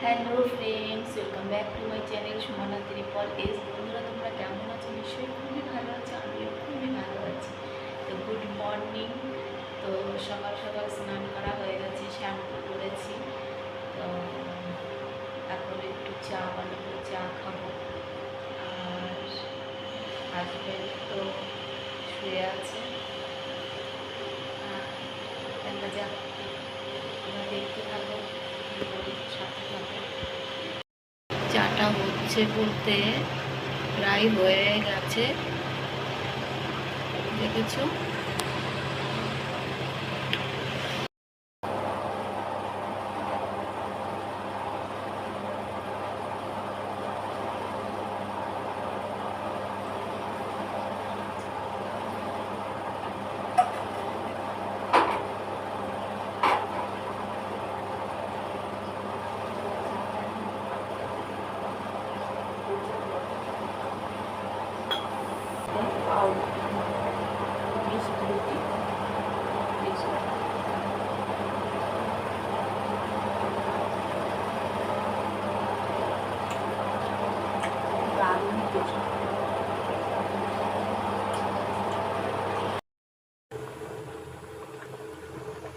Hello friends, welcome back to my channel Sumana triple S. বন্ধুরা, তোমরা কেমন আছো? নিশ্চয়ই খুবই ভালো আছো, আমিও খুবই ভালো আছি। তো গুড মর্নিং। তো সকাল সকাল স্নান করা হয়ে গেছে, শ্যাম্পু করেছি। তো এখন একটু চা বানাবো, চা খাবো। আর হাজব্যান্ড তো শুয়ে আছে। দেখা যাক, তোমরা দেখতে থাকো, সাথে থাকো। চাটা হচ্ছে বলতে প্রায় হয়ে গেছে, দেখেছো?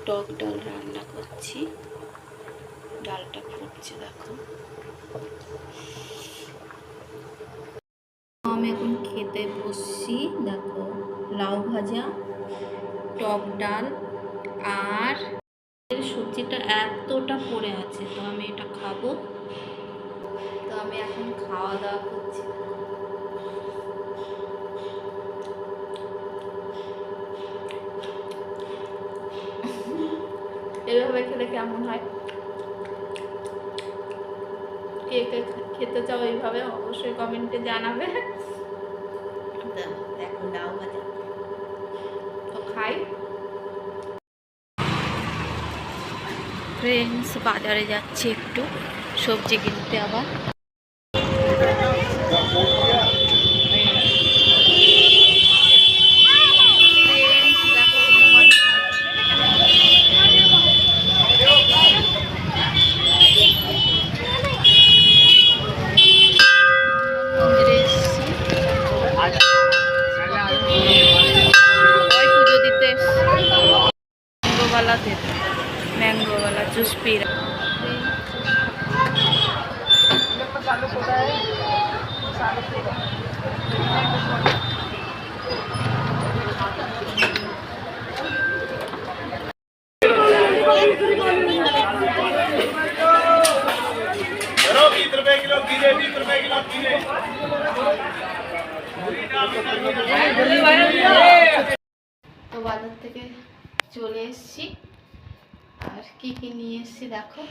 টক ডাল রান্না করছি, ডালটা ফুটছে দেখো। আমি এখন খেতে বসছি, দেখো লাউ ভাজা, টক ডাল আর সবজিটা এতটা পড়ে আছে, তো আমি এটা খাবো। তো আমি এখন খাওয়া দাওয়া করছি। এভাবে খেলে কেমন হয়? কে কে খেতে চাও এইভাবে অবশ্যই কমেন্টে জানাবে। দেখো লাউ ভাজা, তো খাই। ফ্রেন্ডস, বাজারে যাচ্ছি একটু সবজি কিনতে আবার। मैंगो वाला जूस पी रहा। তো বাজার থেকে চলে এসেছি, আর কি কি নিয়ে এসেছি দেখো।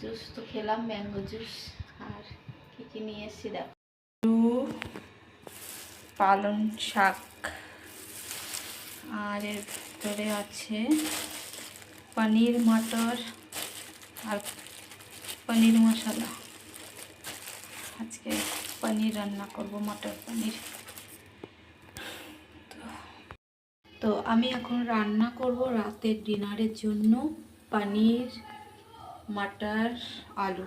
জুস তো খেলাম, ম্যাঙ্গো জুস। আর কি কি নিয়ে এসেছি দেখো। পালং শাক, আর এর ভিতরে আছে পনির, মটর আর পনির মশলা। আজকে পনির রান্না করব, মটর পনির। তো আমি এখন রান্না করব রাতের ডিনারের জন্য পনির, মটর, আলু।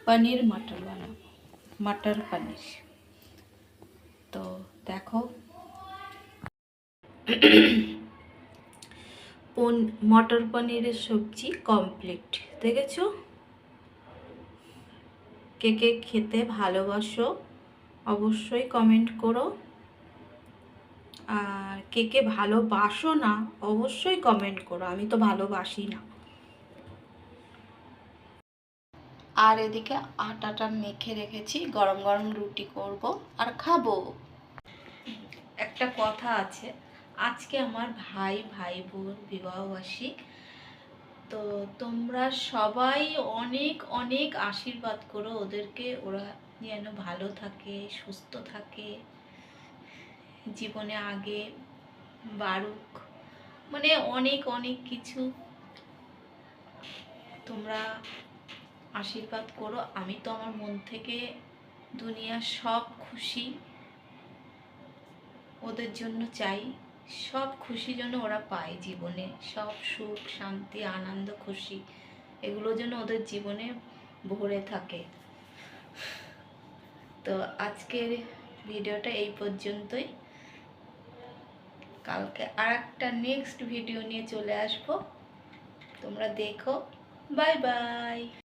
পনির মটর বানাবো, মটর পনির। তো দেখো, মটর পনিরের সবজি কমপ্লিট, দেখেছো? কে কে খেতে ভালোবাসো অবশ্যই কমেন্ট করো, আর কে কে ভালোবাসো না অবশ্যই কমেন্ট করো। আমি তো ভালোবাসি না। আর এদিকে আটাটা মেখে রেখেছি, গরম গরম রুটি করব আর খাবো। একটা কথা আছে, আজকে আমার ভাই বোন বিবাহবার্ষিক। তো তোমরা সবাই অনেক অনেক আশীর্বাদ করো ওদেরকে, ওরা যেন ভালো থাকে, সুস্থ থাকে, জীবনে আগে বাড়ুক, মানে অনেক অনেক কিছু তোমরা আশীর্বাদ করো। আমি তো আমার মন থেকে দুনিয়ার সব খুশি ওদের জন্য চাই, সব খুশি যেন ওরা পায় জীবনে, সব সুখ শান্তি আনন্দ খুশি এগুলো যেন ওদের জীবনে ভরে থাকে। তো আজকের ভিডিওটা এই পর্যন্তই। কালকে আর একটা নেক্সট ভিডিও নিয়ে চলে আসবো, তোমরা দেখো। Bye bye.